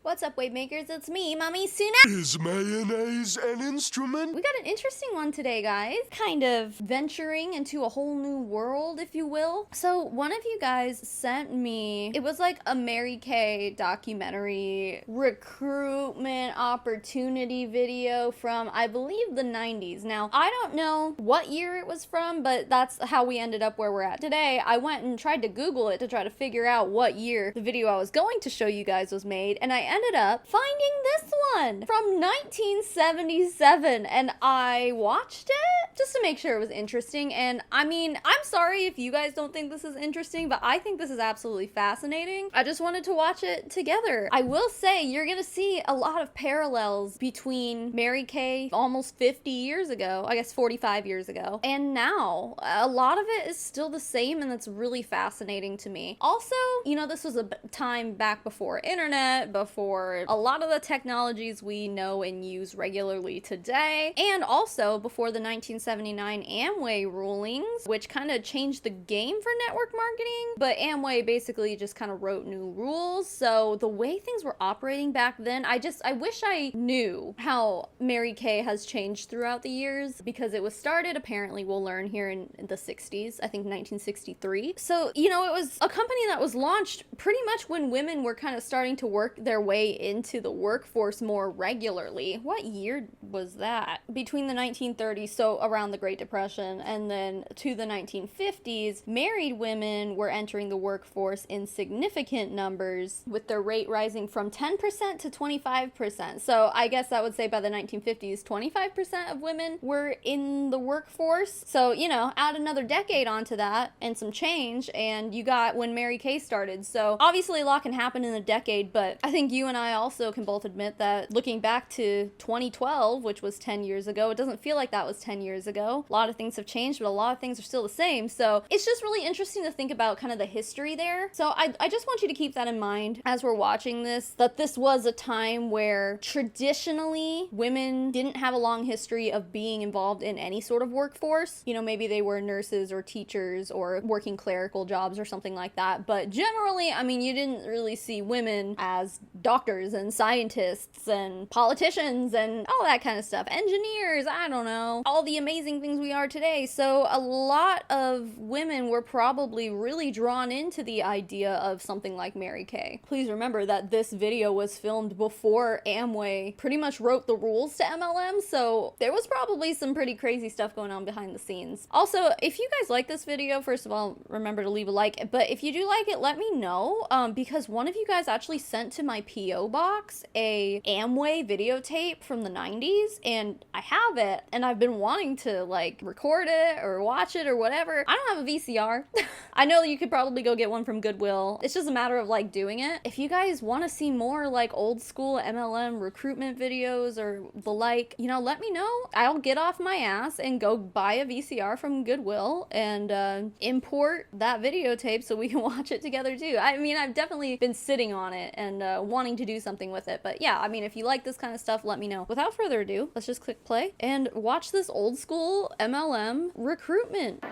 What's up, wave makers? It's me, Mommy Suna. Is mayonnaise an instrument? We got an interesting one today, guys. Kind of venturing into a whole new world, if you will. So one of you guys sent me, it was like a Mary Kay documentary, recruitment opportunity video from, I believe, the 90s. Now, I don't know what year it was from, but that's how we ended up where we're at today. I went and tried to Google it to try to figure out what year the video I was going to show you guys was made, and I ended up finding this one from 1977, and I watched it just to make sure it was interesting. And I mean, I'm sorry if you guys don't think this is interesting, but I think this is absolutely fascinating. I just wanted to watch it together. I will say you're gonna see a lot of parallels between Mary Kay almost 50 years ago, I guess 45 years ago, and now. A lot of it is still the same, and that's really fascinating to me. Also, you know, this was a time back before internet, before a lot of the technologies we know and use regularly today, and also before the 1979 Amway rulings, which kind of changed the game for network marketing. But Amway basically just kind of wrote new rules, so the way things were operating back then, I wish I knew how Mary Kay has changed throughout the years, because it was started, apparently we'll learn here in the 60s, I think 1963. So, you know, it was a company that was launched pretty much when women were kind of starting to work their way into the workforce more regularly. What year was that? Between the 1930s, so around the Great Depression, and then to the 1950s, married women were entering the workforce in significant numbers, with their rate rising from 10% to 25%. So I guess that would say by the 1950s, 25% of women were in the workforce. So, you know, add another decade onto that and some change, and you got when Mary Kay started. So obviously a lot can happen in a decade, but I think you and I also can both admit that looking back to 2012, which was 10 years ago, it doesn't feel like that was 10 years ago. A lot of things have changed, but a lot of things are still the same. So it's just really interesting to think about kind of the history there. So I just want you to keep that in mind as we're watching this, that this was a time where traditionally women didn't have a long history of being involved in any sort of workforce. You know, maybe they were nurses or teachers or working clerical jobs or something like that. But generally, I mean, you didn't really see women as doctors and scientists and politicians and all that kind of stuff. Engineers, I don't know, all the amazing things we are today. So a lot of women were probably really drawn into the idea of something like Mary Kay. Please remember that this video was filmed before Amway pretty much wrote the rules to MLM, so there was probably some pretty crazy stuff going on behind the scenes. Also, if you guys like this video, first of all, remember to leave a like, but if you do like it, let me know, because one of you guys actually sent to my P.O. box a Amway videotape from the 90s, and I have it, and I've been wanting to, like, record it or watch it or whatever. I don't have a VCR. I know you could probably go get one from Goodwill. It's just a matter of, like, doing it. If you guys want to see more, like, old school MLM recruitment videos or the like, you know, let me know. I'll get off my ass and go buy a VCR from Goodwill and import that videotape so we can watch it together too. I mean, I've definitely been sitting on it and wanting to do something with it. But yeah, I mean, if you like this kind of stuff, let me know. Without further ado, let's just click play and watch this old school MLM recruitment.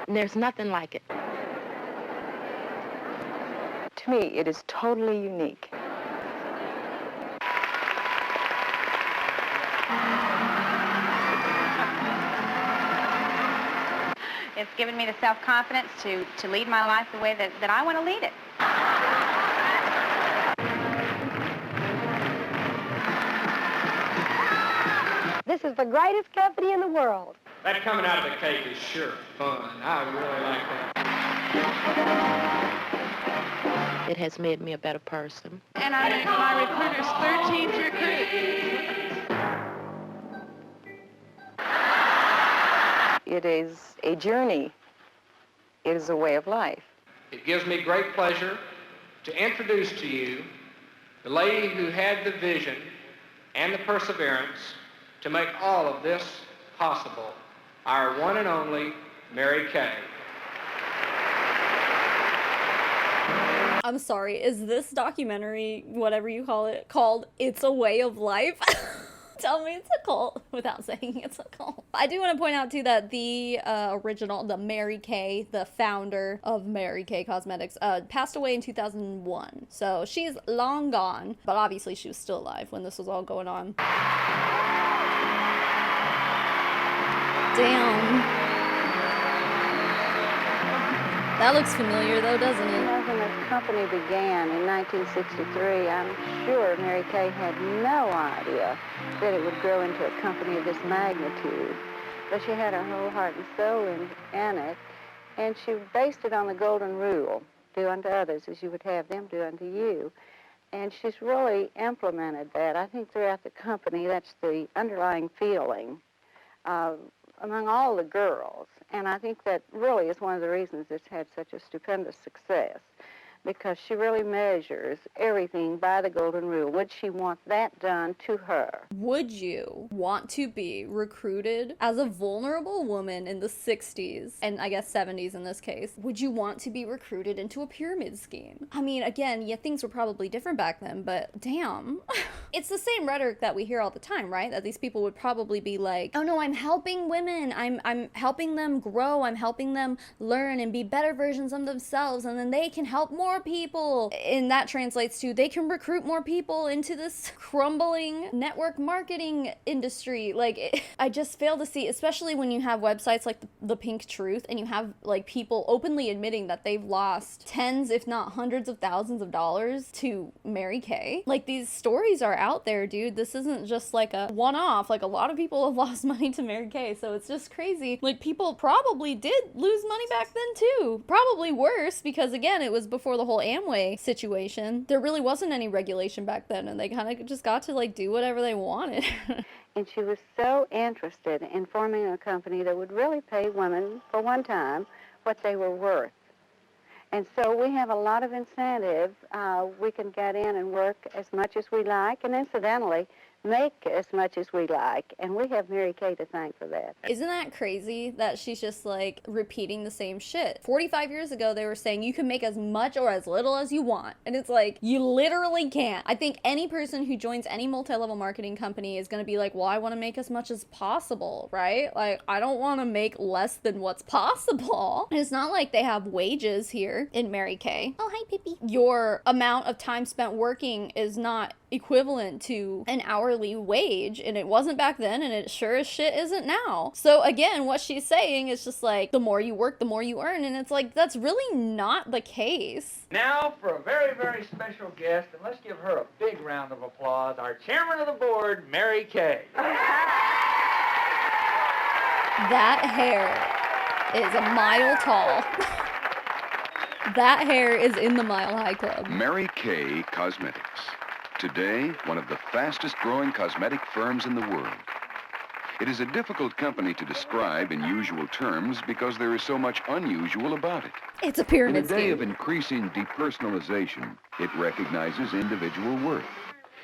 There's nothing like it. To me, it is totally unique. It's given me the self-confidence to lead my life the way that I want to lead it. This is the greatest company in the world. That coming out of the cake is sure fun. I really like that. It has made me a better person. And I'm my recruiter's 13th recruit. It is a journey. It is a way of life. It gives me great pleasure to introduce to you the lady who had the vision and the perseverance to make all of this possible, our one and only Mary Kay. I'm sorry, is this documentary, whatever you call it, called It's a Way of Life? Tell me it's a cult without saying it's a cult. I do want to point out too that the original, the Mary Kay, the founder of Mary Kay Cosmetics, passed away in 2001. So she's long gone, but obviously she was still alive when this was all going on. Damn. That looks familiar though, doesn't it? When the company began in 1963, I'm sure Mary Kay had no idea that it would grow into a company of this magnitude. But she had her whole heart and soul in it, and she based it on the golden rule, do unto others as you would have them do unto you. And she's really implemented that. I think throughout the company, that's the underlying feeling among all the girls. And I think that really is one of the reasons it's had such a stupendous success, because she really measures everything by the golden rule. Would she want that done to her? Would you want to be recruited as a vulnerable woman in the 60s, and I guess 70s in this case? Would you want to be recruited into a pyramid scheme? I mean, again, yeah, things were probably different back then, but damn. It's the same rhetoric that we hear all the time, right? That these people would probably be like, oh no, I'm helping women. I'm helping them grow. I'm helping them learn and be better versions of themselves, and then they can help more people. And that translates to they can recruit more people into this crumbling network marketing industry. Like, I just fail to see, especially when you have websites like the Pink Truth, and you have like people openly admitting that they've lost tens, if not hundreds of thousands of dollars to Mary Kay. Like, these stories are out there, dude. This isn't just like a one-off. Like, a lot of people have lost money to Mary Kay, so it's just crazy. Like, people probably did lose money back then too. Probably worse, because again, it was before the whole Amway situation. There really wasn't any regulation back then, and they kind of just got to like do whatever they wanted. And she was so interested in forming a company that would really pay women, for one time, what they were worth. And so we have a lot of incentive. We can get in and work as much as we like, and incidentally, make as much as we like, and we have Mary Kay to thank for that. Isn't that crazy that she's just like repeating the same shit? 45 years ago, they were saying you can make as much or as little as you want, and it's like, you literally can't. I think any person who joins any multi-level marketing company is going to be like, well, I want to make as much as possible, right? Like, I don't want to make less than what's possible. And it's not like they have wages here in Mary Kay. Oh, hi, Pippi. Your amount of time spent working is not equivalent to an hourly wage, and it wasn't back then, and it sure as shit isn't now. So again, what she's saying is just like, the more you work, the more you earn, and it's like, that's really not the case. Now for a very, very special guest, and let's give her a big round of applause, our chairman of the board, Mary Kay. That hair is a mile tall. That hair is in the Mile High Club. Mary Kay Cosmetics. Today, one of the fastest growing cosmetic firms in the world. It is a difficult company to describe in usual terms because there is so much unusual about it. It's a pyramid scheme. In a day of scheme. increasing depersonalization, it recognizes individual worth.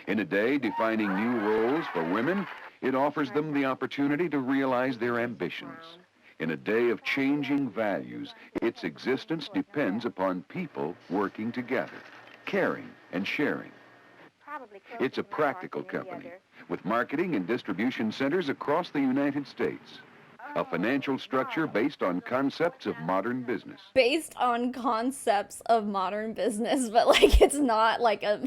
In a day defining new roles for women, it offers them the opportunity to realize their ambitions. In a day of changing values, its existence depends upon people working together, caring and sharing. It's a practical company with marketing and distribution centers across the United States. A financial structure based on concepts of modern business. Based on concepts of modern business, but like, it's not like a...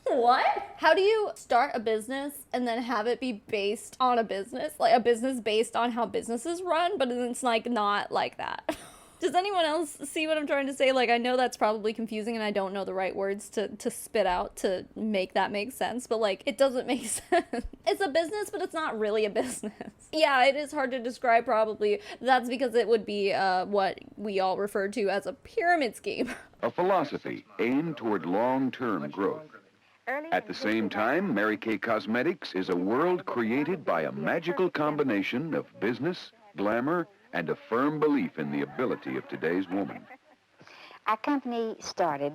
What? How do you start a business and then have it be based on a business? Like, a business based on how businesses run, but it's like not like that. Does anyone else see what I'm trying to say? Like, I know that's probably confusing and I don't know the right words to spit out to make that make sense, but like, it doesn't make sense. It's a business, but it's not really a business. Yeah, it is hard to describe probably. That's because it would be what we all refer to as a pyramid scheme. A philosophy aimed toward long-term growth. At the same time, Mary Kay Cosmetics is a world created by a magical combination of business, glamour, and a firm belief in the ability of today's woman. Our company started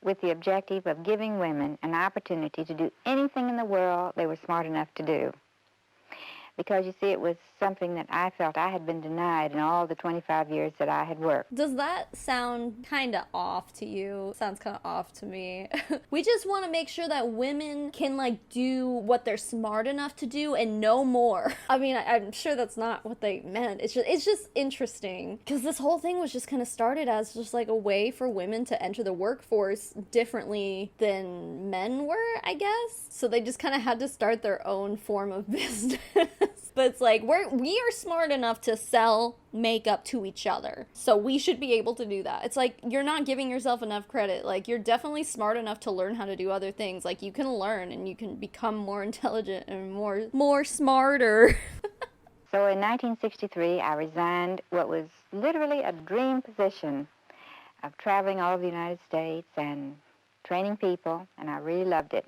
with the objective of giving women an opportunity to do anything in the world they were smart enough to do. because, you see, it was something that I felt I had been denied in all the 25 years that I had worked. Does that sound kind of off to you? Sounds kind of off to me. We just want to make sure that women can, like, do what they're smart enough to do and no more. I mean, I'm sure that's not what they meant. It's just interesting, because this whole thing was just kind of started as just like a way for women to enter the workforce differently than men were, I guess. So they just kind of had to start their own form of business. But it's like, we are smart enough to sell makeup to each other, so we should be able to do that. It's like, you're not giving yourself enough credit. Like, you're definitely smart enough to learn how to do other things. Like, you can learn and you can become more intelligent and more smarter. So in 1963, I resigned what was literally a dream position of traveling all over the United States and training people, and I really loved it.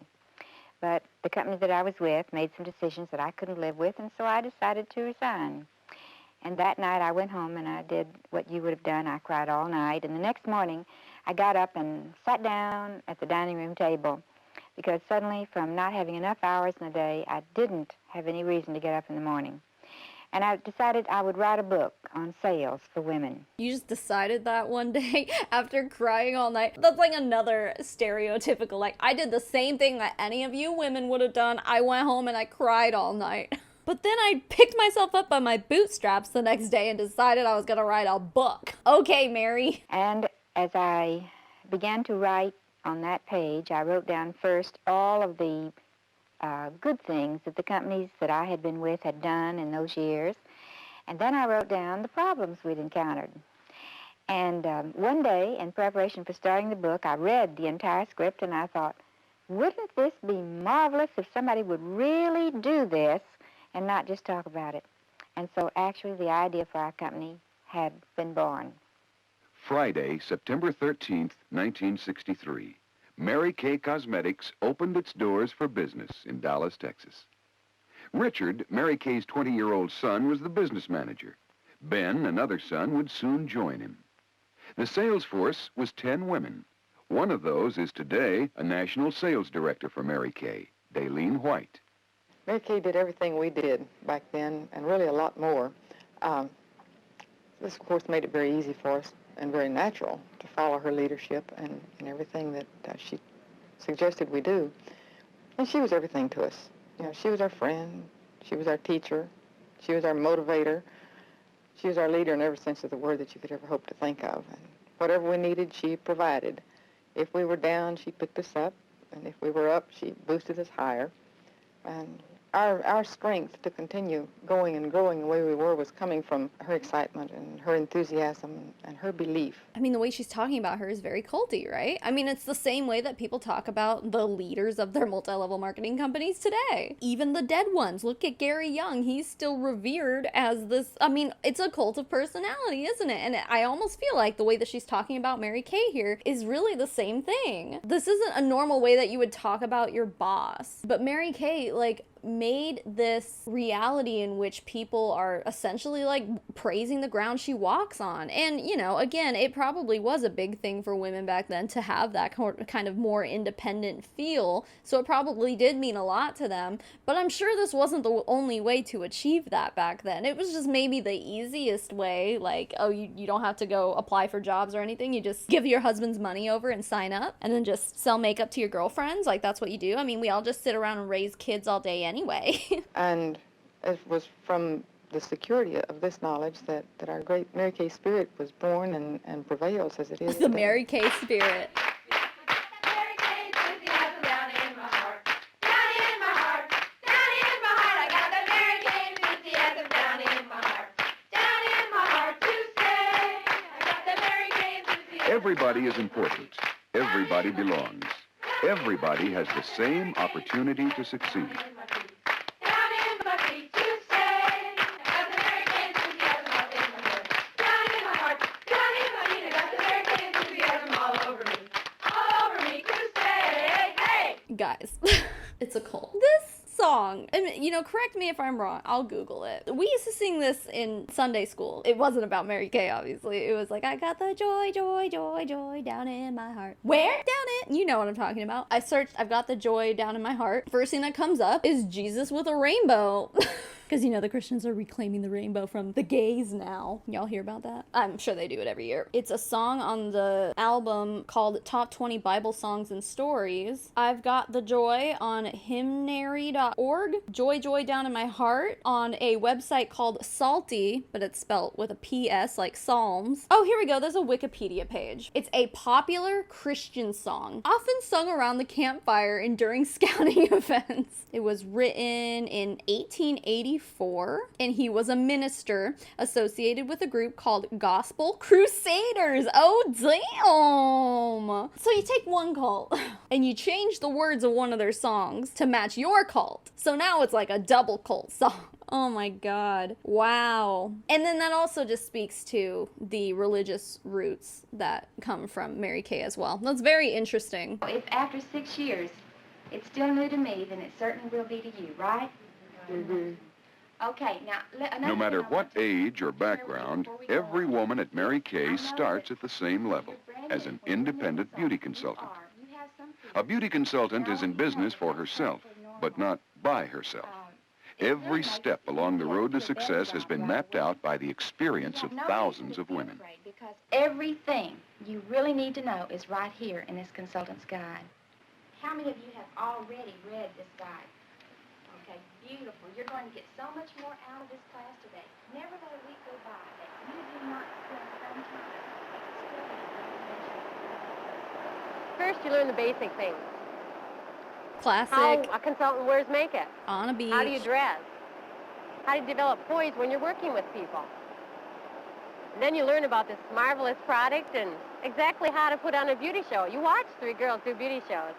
But the company that I was with made some decisions that I couldn't live with, and so I decided to resign. And that night I went home and I did what you would have done. I cried all night. And the next morning I got up and sat down at the dining room table, because suddenly, from not having enough hours in the day, I didn't have any reason to get up in the morning. And I decided I would write a book on sales for women. You just decided that one day after crying all night? That's like another stereotypical, like, I did the same thing that any of you women would have done. I went home and I cried all night. But then I picked myself up by my bootstraps the next day and decided I was going to write a book. Okay, Mary. And as I began to write on that page, I wrote down first all of the good things that the companies that I had been with had done in those years. And then I wrote down the problems we'd encountered. And one day, in preparation for starting the book, I read the entire script and I thought, wouldn't this be marvelous if somebody would really do this and not just talk about it? And so actually the idea for our company had been born. Friday, September 13th, 1963. Mary Kay Cosmetics opened its doors for business in Dallas, Texas. Richard, Mary Kay's 20-year-old son, was the business manager. Ben, another son, would soon join him. The sales force was 10 women. One of those is today a national sales director for Mary Kay, Daylene White. Mary Kay did everything we did back then, and really a lot more. This, of course, made it very easy for us and very natural to follow her leadership and everything that she suggested we do. And she was everything to us. You know, she was our friend, she was our teacher, she was our motivator, she was our leader in every sense of the word that you could ever hope to think of. And whatever we needed, she provided. If we were down, she picked us up, and if we were up, she boosted us higher. And our strength to continue going and growing the way we were was coming from her excitement and her enthusiasm and her belief. I mean, the way she's talking about her is very culty, right? I mean, it's the same way that people talk about the leaders of their multi-level marketing companies today. Even the dead ones. Look at Gary Young. He's still revered as this, I mean, it's a cult of personality, isn't it? And I almost feel like the way that she's talking about Mary Kay here is really the same thing. This isn't a normal way that you would talk about your boss. But Mary Kay, like, made this reality in which people are essentially like praising the ground she walks on. And, you know, again, it probably was a big thing for women back then to have that kind of more independent feel. So it probably did mean a lot to them. But I'm sure this wasn't the only way to achieve that back then. It was just maybe the easiest way. Like, oh, you don't have to go apply for jobs or anything. You just give your husband's money over and sign up and then just sell makeup to your girlfriends. Like, that's what you do. I mean, we all just sit around and raise kids all day anyway. And it was from the security of this knowledge that our great Mary Kay spirit was born and prevails as it is The today. Mary Kay spirit. Everybody is important. Everybody belongs. Everybody has the same opportunity to succeed. Guys, it's a cult. This song, and you know, correct me if I'm wrong, I'll Google it. We used to sing this in Sunday school. It wasn't about Mary Kay, obviously. It was like, I got the joy, joy, joy, joy down in my heart. Where? Down it. You know what I'm talking about. I searched, I've got the joy down in my heart. First thing that comes up is Jesus with a rainbow. Because, you know, the Christians are reclaiming the rainbow from the gays now. Y'all hear about that? I'm sure they do it every year. It's a song on the album called Top 20 Bible Songs and Stories. I've got The Joy on hymnary.org. Joy, Joy Down in My Heart on a website called Salty, but it's spelled with a PS like Psalms. Oh, here we go. There's a Wikipedia page. It's a popular Christian song, often sung around the campfire and during scouting events. It was written in 1884, and he was a minister associated with a group called Gospel Crusaders. Oh, damn! So you take one cult, and you change the words of one of their songs to match your cult. So now it's like a double cult song. Oh my God. Wow. And then that also just speaks to the religious roots that come from Mary Kay as well. That's very interesting. If after 6 years it's still new to me, then it certainly will be to you, right? Mm-hmm. Okay, now... No matter what age or background, every woman at Mary Kay starts at the same level, as an independent beauty consultant. A beauty consultant is in business for herself, but not by herself. Every step along the road to success has been mapped out by the experience of thousands of women. Because everything you really need to know is right here in this consultant's guide. How many of you have already read this guide? Okay, beautiful. You're going to get so much more out of this class today. Never let a week go by that you do not spend some time studying. First, you learn the basic things. Classic. How a consultant wears makeup. On a beach. How do you dress? How do you develop poise when you're working with people? And then you learn about this marvelous product and exactly how to put on a beauty show. You watch 3 girls do beauty shows.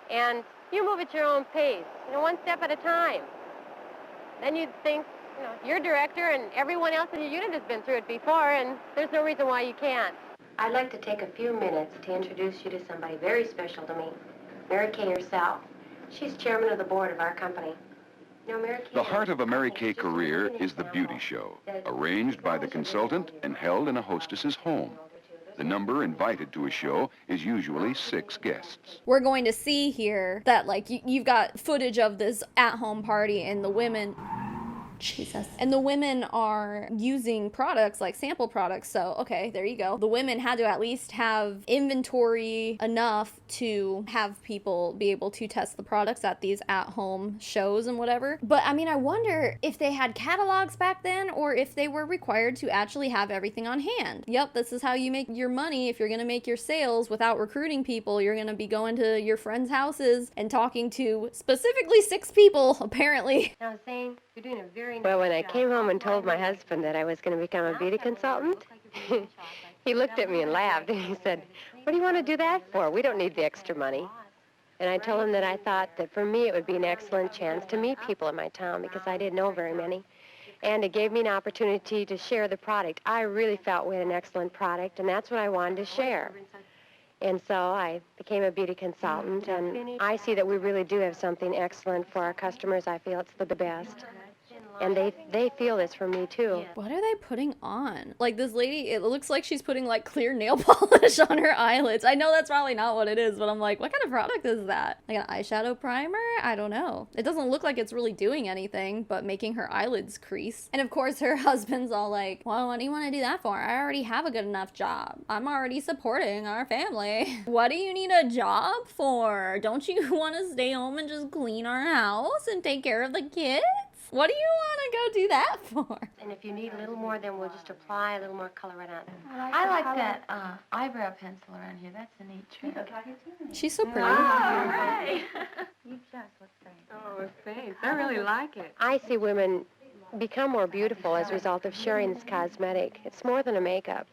And you move at your own pace, you know, one step at a time. Then you think, you know, you're director and everyone else in your unit has been through it before, and there's no reason why you can't. I'd like to take a few minutes to introduce you to somebody very special to me, Mary Kay herself. She's chairman of the board of our company. You know, Mary Kay, The heart of a Mary Kay career is the beauty show, arranged by the consultant and held in a hostess's home. The number invited to a show is usually 6 guests. We're going to see here that, like, you've got footage of this at-home party, and the women... Jesus. And the women are using products like sample products. So, okay, there you go. The women had to at least have inventory enough to have people be able to test the products at these at-home shows and whatever. But I mean, I wonder if they had catalogs back then or if they were required to actually have everything on hand. Yep, this is how you make your money. If you're going to make your sales without recruiting people, you're going to be going to your friends' houses and talking to specifically 6 people, apparently. I was saying, you're doing a very nice Well, when I job. came home and told my husband that I was going to become a beauty consultant, he looked at me and laughed, and he said, "What do you want to do that for? We don't need the extra money." And I told him that I thought that for me it would be an excellent chance to meet people in my town because I didn't know very many. And it gave me an opportunity to share the product. I really felt we had an excellent product, and that's what I wanted to share. And so I became a beauty consultant, and I see that we really do have something excellent for our customers. I feel it's the best. And they feel this from me, too. What are they putting on? Like, this lady, it looks like she's putting, like, clear nail polish on her eyelids. I know that's probably not what it is, but I'm like, what kind of product is that? Like an eyeshadow primer? I don't know. It doesn't look like it's really doing anything but making her eyelids crease. And of course, her husband's all like, well, what do you want to do that for? I already have a good enough job. I'm already supporting our family. What do you need a job for? Don't you want to stay home and just clean our house and take care of the kids? What do you want to go do that for? And if you need a little more, then we'll just apply a little more color right on there. I like that eyebrow pencil around here. That's a neat trick. She's so pretty. Oh, right. You just look great. Oh, thanks. I really like it. I see women become more beautiful as a result of sharing this cosmetic. It's more than a makeup.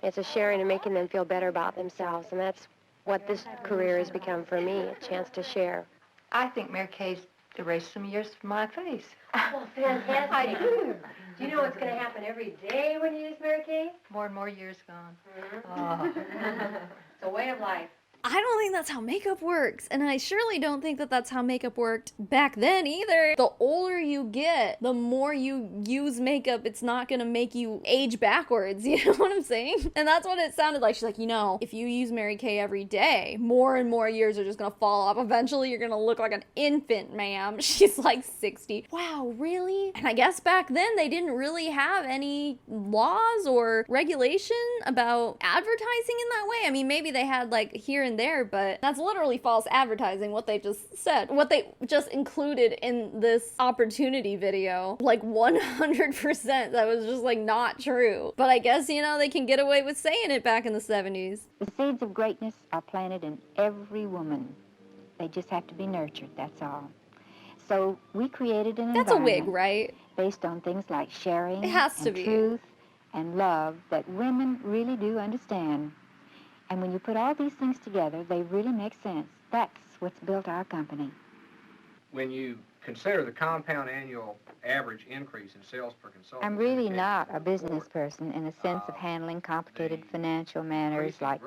It's a sharing and making them feel better about themselves, and that's what this career has become for me, a chance to share. I think Mary Kay's erased some years from my face. Well, fantastic. Do you know what's going to happen every day when you use Mary Kay? More and more years gone. Mm-hmm. Oh. It's a way of life. I don't think that's how makeup works. And I surely don't think that that's how makeup worked back then either. The older you get, the more you use makeup, it's not gonna make you age backwards. You know what I'm saying? And that's what it sounded like. She's like, you know, if you use Mary Kay every day, more and more years are just gonna fall off. Eventually, you're gonna look like an infant, ma'am. She's like 60. Wow, really? And I guess back then they didn't really have any laws or regulation about advertising in that way. I mean, maybe they had like here and there, but that's literally false advertising, what they just said, what they just included in this opportunity video. Like 100%, that was just like not true. But I guess, you know, they can get away with saying it back in the 70s. The seeds of greatness are planted in every woman. They just have to be nurtured, that's all. So we created an That's a wig, environment right? based on things like sharing It has to and be. truth and love that women really do understand. And when you put all these things together, they really make sense. That's what's built our company. When you consider the compound annual average increase in sales per consultant... I'm really not a business person in the sense of handling complicated financial matters like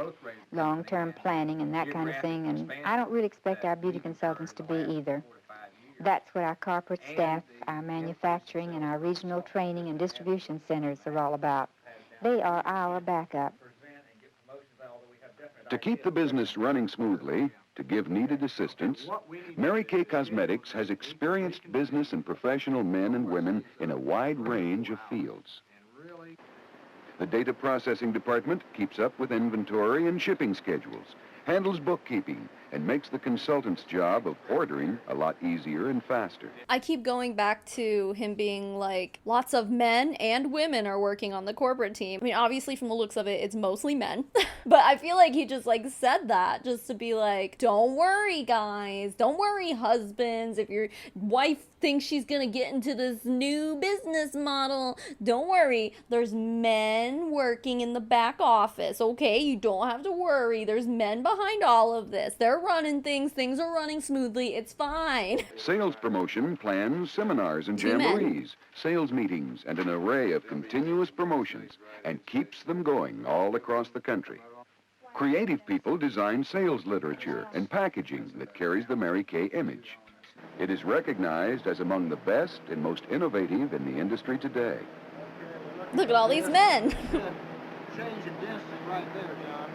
long-term planning and that kind of thing, and I don't really expect our beauty consultants to be either. That's what our corporate staff, our manufacturing, and our regional training and distribution centers are all about. They are our backup. To keep the business running smoothly, to give needed assistance, Mary Kay Cosmetics has experienced business and professional men and women in a wide range of fields. The data processing department keeps up with inventory and shipping schedules, handles bookkeeping, and makes the consultant's job of ordering a lot easier and faster. I keep going back to him being like, lots of men and women are working on the corporate team. I mean, obviously from the looks of it, it's mostly men. But I feel like he just like said that just to be like, don't worry, guys. Don't worry, husbands. If your wife thinks she's gonna get into this new business model, don't worry. There's men working in the back office, okay? You don't have to worry. There's men behind all of this. They're running things. Things are running smoothly. It's fine. Sales promotion plans seminars and Two men. jamborees, sales meetings, and an array of continuous promotions, and keeps them going all across the country. Creative people design sales literature and packaging that carries the Mary Kay image. It is recognized as among the best and most innovative in the industry today. Look at all these men. Change the distance right there, John.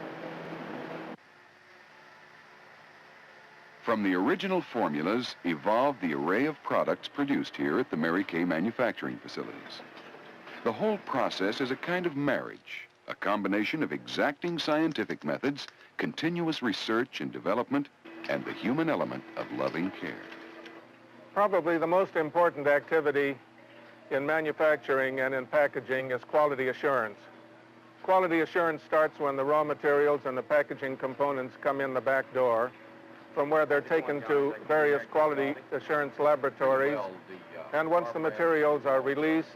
From the original formulas evolved the array of products produced here at the Mary Kay manufacturing facilities. The whole process is a kind of marriage, a combination of exacting scientific methods, continuous research and development, and the human element of loving care. Probably the most important activity in manufacturing and in packaging is quality assurance. Quality assurance starts when the raw materials and the packaging components come in the back door, from where they're taken to various quality assurance laboratories. And once the materials are released,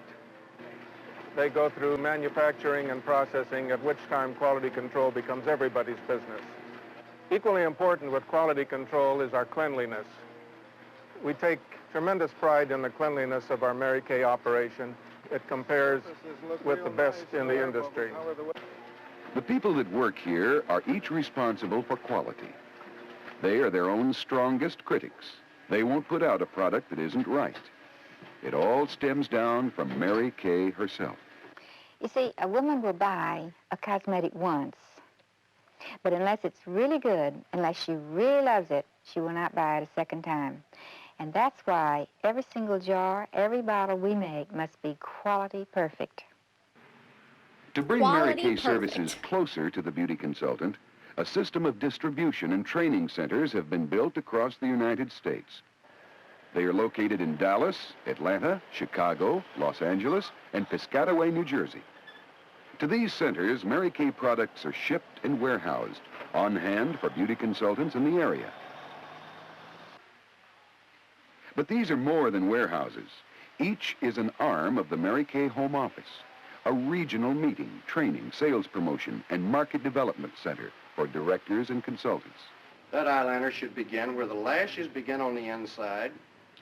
they go through manufacturing and processing, at which time quality control becomes everybody's business. Equally important with quality control is our cleanliness. We take tremendous pride in the cleanliness of our Mary Kay operation. It compares with the best in the industry. The people that work here are each responsible for quality. They are their own strongest critics. They won't put out a product that isn't right. It all stems down from Mary Kay herself. You see, a woman will buy a cosmetic once, but unless it's really good, unless she really loves it, she will not buy it a second time. And that's why every single jar, every bottle we make must be quality perfect. To bring Mary Quality Kay perfect. services closer to the beauty consultant, a system of distribution and training centers have been built across the United States. They are located in Dallas, Atlanta, Chicago, Los Angeles, and Piscataway, New Jersey. To these centers, Mary Kay products are shipped and warehoused on hand for beauty consultants in the area. But these are more than warehouses. Each is an arm of the Mary Kay home office, a regional meeting, training, sales promotion, and market development center for directors and consultants. That eyeliner should begin where the lashes begin on the inside,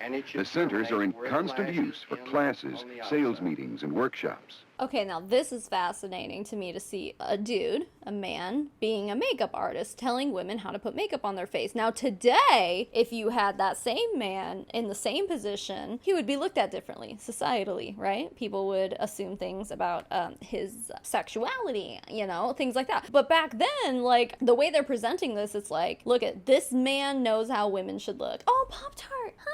and it should The centers are in terminate where the constant lashes use for end classes, on the sales outside. meetings, and workshops. Okay, now this is fascinating to me to see a dude, a man, being a makeup artist, telling women how to put makeup on their face. Now today, if you had that same man in the same position, he would be looked at differently, societally, right? People would assume things about his sexuality, you know, things like that. But back then, like, the way they're presenting this, it's like, look at this man knows how women should look. Oh, Pop-Tart, hi!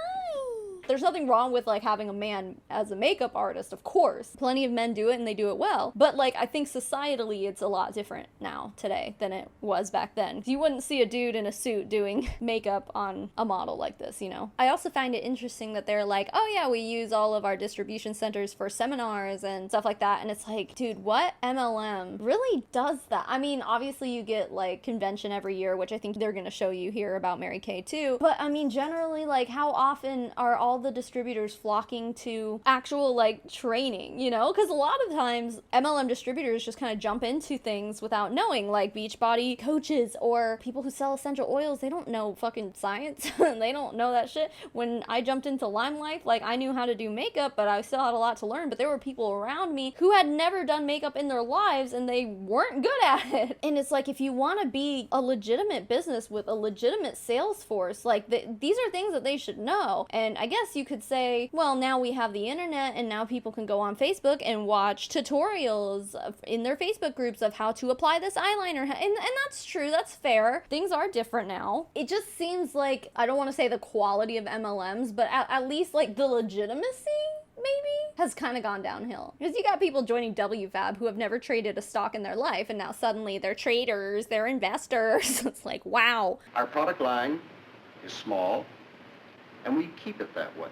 There's nothing wrong with, like, having a man as a makeup artist, of course. Plenty of men do it and they do it well. But, like, I think societally it's a lot different now, today, than it was back then. You wouldn't see a dude in a suit doing makeup on a model like this, you know? I also find it interesting that they're like, oh yeah, we use all of our distribution centers for seminars and stuff like that. And it's like, dude, what MLM really does that? I mean, obviously you get, like, convention every year, which I think they're gonna show you here about Mary Kay too. But, I mean, generally, like, how often are all the distributors flocking to actual, like, training, you know? Because a lot of times MLM distributors just kind of jump into things without knowing, like Beachbody coaches or people who sell essential oils. They don't know fucking science. They don't know that shit. When I jumped into Limelight, like, I knew how to do makeup, but I still had a lot to learn. But there were people around me who had never done makeup in their lives and they weren't good at it. And it's like, if you want to be a legitimate business with a legitimate sales force, like, these are things that they should know. And I guess you could say, well, now we have the internet and now people can go on Facebook and watch tutorials in their Facebook groups of how to apply this eyeliner. And that's true, that's fair. Things are different now. It just seems like, I don't want to say the quality of MLMs, but at least, like, the legitimacy maybe has kind of gone downhill. Because you got people joining WFAB who have never traded a stock in their life, and now suddenly they're traders, they're investors. It's like, wow. Our product line is small, and we keep it that way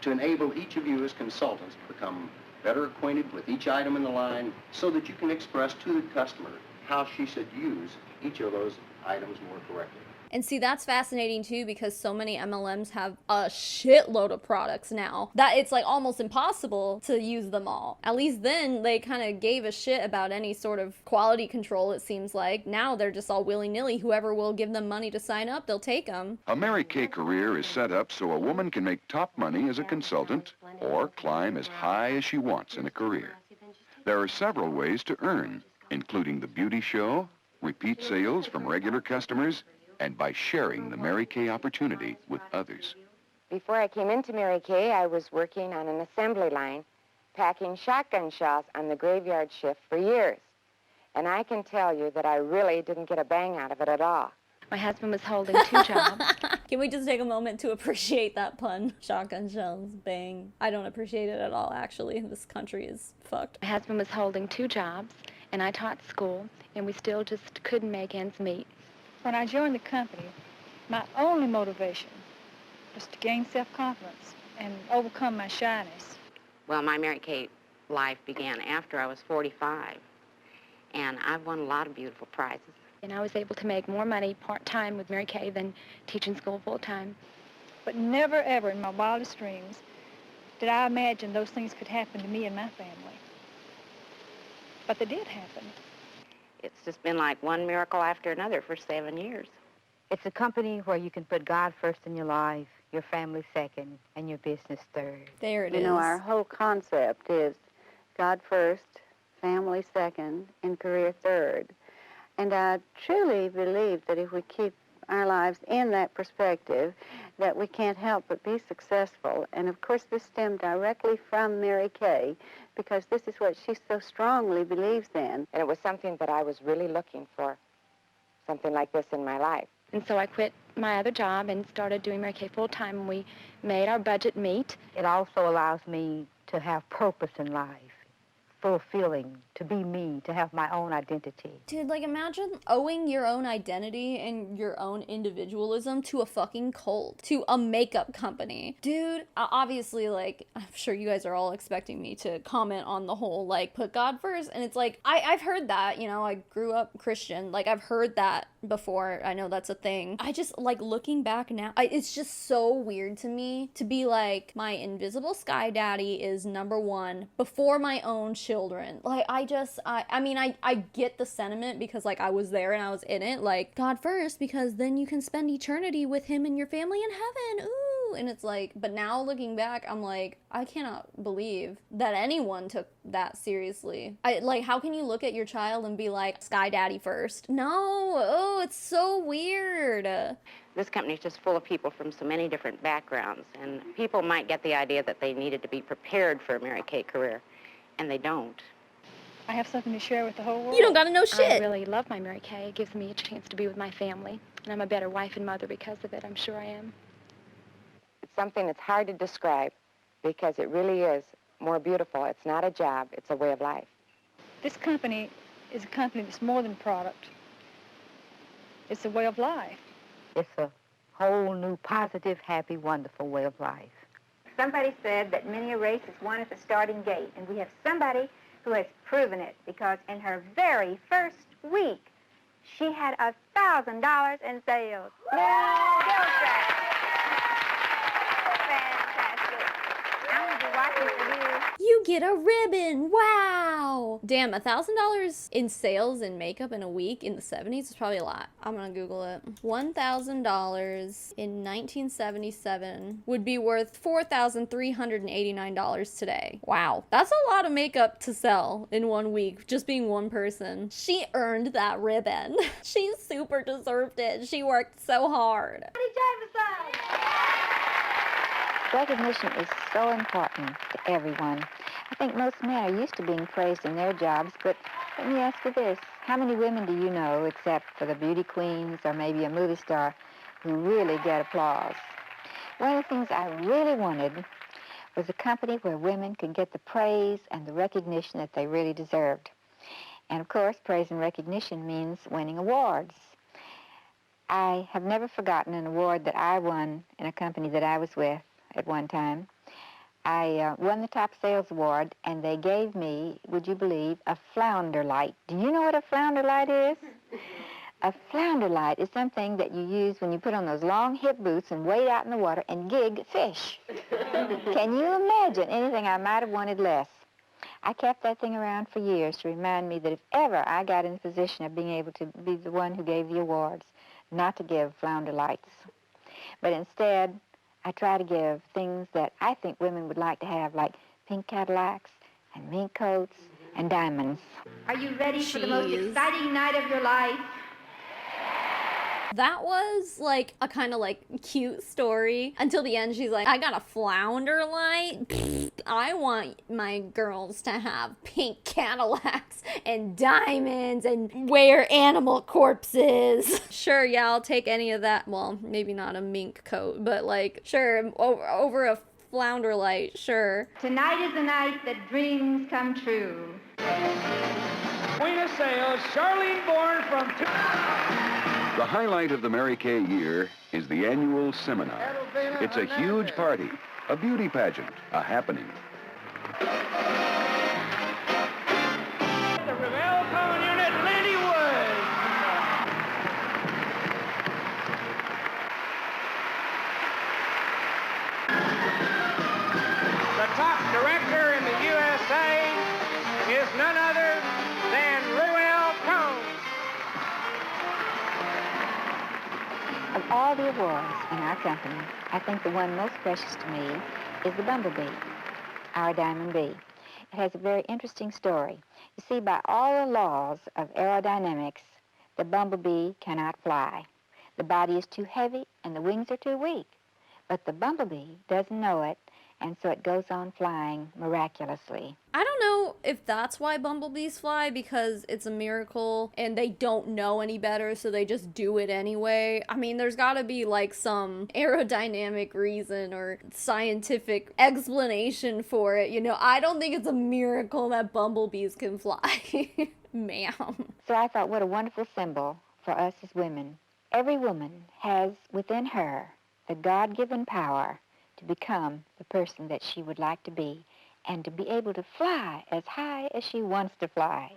to enable each of you as consultants to become better acquainted with each item in the line so that you can express to the customer how she should use each of those items more correctly. And see, that's fascinating too, because so many MLMs have a shitload of products now that it's like almost impossible to use them all. At least then they kind of gave a shit about any sort of quality control, it seems like. Now they're just all willy-nilly. Whoever will give them money to sign up, they'll take them. A Mary Kay career is set up so a woman can make top money as a consultant or climb as high as she wants in a career. There are several ways to earn, including the beauty show, repeat sales from regular customers, and by sharing the Mary Kay opportunity with others. Before I came into Mary Kay, I was working on an assembly line, packing shotgun shells on the graveyard shift for years. And I can tell you that I really didn't get a bang out of it at all. My husband was holding 2 jobs. Can we just take a moment to appreciate that pun? Shotgun shells, bang. I don't appreciate it at all, actually. This country is fucked. My husband was holding 2 jobs, and I taught school, and we still just couldn't make ends meet. When I joined the company, my only motivation was to gain self-confidence and overcome my shyness. Well, my Mary Kay life began after I was 45, and I've won a lot of beautiful prizes. And I was able to make more money part-time with Mary Kay than teaching school full-time. But never, ever in my wildest dreams did I imagine those things could happen to me and my family. But they did happen. It's just been like one miracle after another for 7 years. It's a company where you can put God first in your life, your family second, and your business third. There it is. is. You know, our whole concept is God first, family second, and career third. And I truly believe that if we keep our lives in that perspective, that we can't help but be successful. And of course, this stemmed directly from Mary Kay, because this is what she so strongly believes in. And it was something that I was really looking for, something like this in my life. And so I quit my other job and started doing Mary Kay full-time, and we made our budget meet. It also allows me to have purpose in life, fulfilling, to be me, to have my own identity. Dude, like, imagine owing your own identity and your own individualism to a fucking cult, to a makeup company. Dude, obviously, like, I'm sure you guys are all expecting me to comment on the whole, like, put God first, and it's like, I've heard that, you know, I grew up Christian, like, I've heard that before, I know that's a thing. I just, like, looking back now, it's just so weird to me to be like, my invisible sky daddy is number one before my own children. Like, I mean, I get the sentiment because, like, I was there and I was in it, like, God first, because then you can spend eternity with him and your family in heaven, ooh. And it's like, but now looking back, I'm like, I cannot believe that anyone took that seriously. Like, how can you look at your child and be like, Sky Daddy first? No, oh, it's so weird. This company is just full of people from so many different backgrounds, and people might get the idea that they needed to be prepared for a Mary Kay career, and they don't. I have something to share with the whole world. You don't gotta know shit. I really love my Mary Kay. It gives me a chance to be with my family, and I'm a better wife and mother because of it. I'm sure I am. It's something that's hard to describe because it really is more beautiful. It's not a job, it's a way of life. This company is a company that's more than product. It's a way of life. It's a whole new, positive, happy, wonderful way of life. Somebody said that many a race is won at the starting gate, and we have somebody who has proven it, because in her very first week, she had $1,000 in sales. Fantastic. I'm going to be watching for you. You get a ribbon. Wow. Damn, $1,000 in sales in makeup in a week in the 70s is probably a lot. I'm gonna Google it. $1,000 in 1977 would be worth $4,389 today. Wow. That's a lot of makeup to sell in 1 week, just being one person. She earned that ribbon. She super deserved it. She worked so hard. Recognition is so important to everyone. I think most men are used to being praised in their jobs, but let me ask you this. How many women do you know, except for the beauty queens or maybe a movie star, who really get applause? One of the things I really wanted was a company where women could get the praise and the recognition that they really deserved. And of course, praise and recognition means winning awards. I have never forgotten an award that I won in a company that I was with at one time. I won the top sales award, and they gave me, would you believe, a flounder light. Do you know what a flounder light is? A flounder light is something that you use when you put on those long hip boots and wade out in the water and gig fish. Can you imagine anything I might have wanted less? I kept that thing around for years to remind me that if ever I got in the position of being able to be the one who gave the awards, not to give flounder lights. But instead, I try to give things that I think women would like to have, like pink Cadillacs and mink coats and diamonds. Are you ready for the most exciting night of your life? That was like a kind of like cute story until the end. She's like, I got a flounder light. I want my girls to have pink Cadillacs and diamonds and wear animal corpses. Sure, yeah, I'll take any of that. Well, maybe not a mink coat, but like, sure, over a flounder light, sure. Tonight is the night that dreams come true. Queen of Sales, Charlene Bourne from... The highlight of the Mary Kay year is the annual seminar. It's a huge party, a beauty pageant, a happening. The Revell Common Unit, Lindy Wood. The top director in the USA is none other than Reuel Cohn. Of all the awards in our company, I think the one most precious to me is the Bumblebee, our Diamond Bee. It has a very interesting story. You see, by all the laws of aerodynamics, the bumblebee cannot fly. The body is too heavy and the wings are too weak. But the bumblebee doesn't know it, and so it goes on flying miraculously. I don't know if that's why bumblebees fly, because it's a miracle and they don't know any better, so they just do it anyway. I mean, there's gotta be like some aerodynamic reason or scientific explanation for it, you know. I don't think it's a miracle that bumblebees can fly. Ma'am. So I thought, what a wonderful symbol for us as women. Every woman has within her the God-given power to become the person that she would like to be and to be able to fly as high as she wants to fly.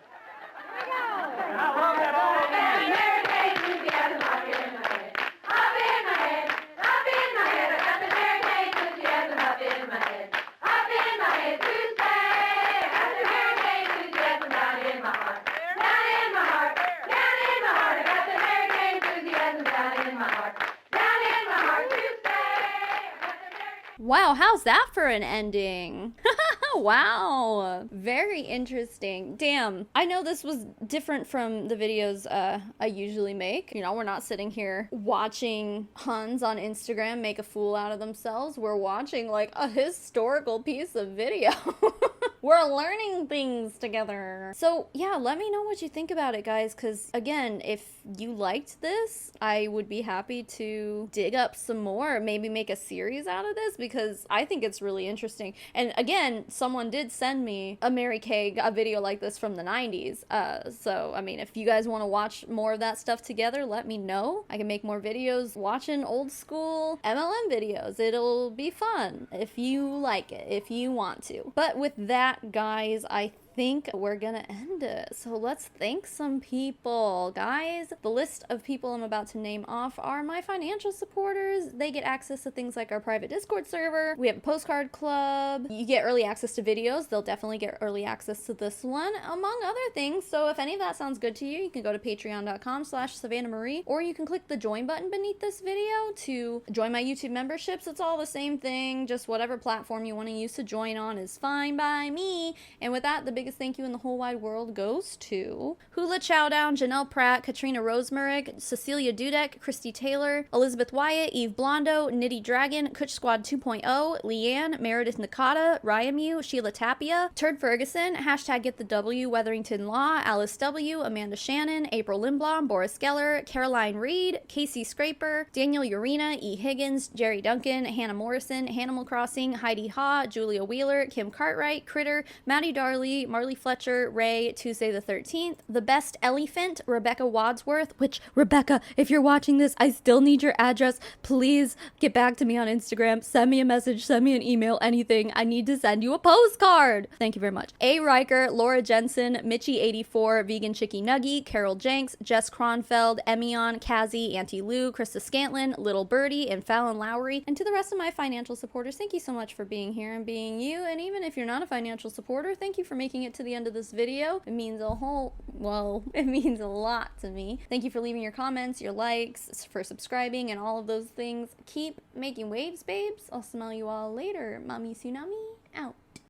Wow, how's that for an ending? Wow, very interesting. Damn, I know this was different from the videos I usually make. You know, we're not sitting here watching Huns on Instagram make a fool out of themselves. We're watching like a historical piece of video. We're learning things together. So yeah, let me know what you think about it, guys, because again, if you liked this, I would be happy to dig up some more, maybe make a series out of this, because I think it's really interesting. And again, someone did send me a Mary Kay a video like this from the 90s. So I mean, if you guys want to watch more of that stuff together, let me know. I can make more videos watching old school MLM videos. It'll be fun if you like it, if you want to. But with that, guys, I think we're gonna end it. So let's thank some people, guys. The list of people I'm about to name off are my financial supporters. They get access to things like our private Discord server. We have a postcard club. You get early access to videos. They'll definitely get early access to this one, among other things. So if any of that sounds good to you, you can go to patreon.com/Savannah Marie, or you can click the join button beneath this video to join my YouTube memberships. It's all the same thing. Just whatever platform you want to use to join on is fine by me. And with that, the biggest thank you in the whole wide world goes to Hula Chowdown, Janelle Pratt, Katrina Rosemerick, Cecilia Dudek, Christy Taylor, Elizabeth Wyatt, Eve Blondo, Nitty Dragon, Kutch Squad 2.0, Leanne, Meredith Nakata, Ryamu, Sheila Tapia, Turd Ferguson, hashtag Get the W, Weatherington Law, Alice W, Amanda Shannon, April Lindblom, Boris Geller, Caroline Reed, Casey Scraper, Daniel Urena, E. Higgins, Jerry Duncan, Hannah Morrison, Hanimal Crossing, Heidi Ha, Julia Wheeler, Kim Cartwright, Critter, Maddie Darley, Marley Fletcher, Ray, Tuesday the 13th, The Best Elephant, Rebecca Wadsworth, which, Rebecca, if you're watching this, I still need your address. Please get back to me on Instagram. Send me a message, send me an email, anything. I need to send you a postcard. Thank you very much. A. Riker, Laura Jensen, Mitchie84, Vegan Chicky Nuggy, Carol Jenks, Jess Kronfeld, Emion, Kazi, Auntie Lou, Krista Scantlin, Little Birdie, and Fallon Lowry. And to the rest of my financial supporters, thank you so much for being here and being you. And even if you're not a financial supporter, thank you for making it to the end of this video. It means it means a lot to me. Thank you for leaving your comments, your likes, for subscribing, and all of those things. Keep making waves, babes. I'll smell you all later. Mommy Tsunami out.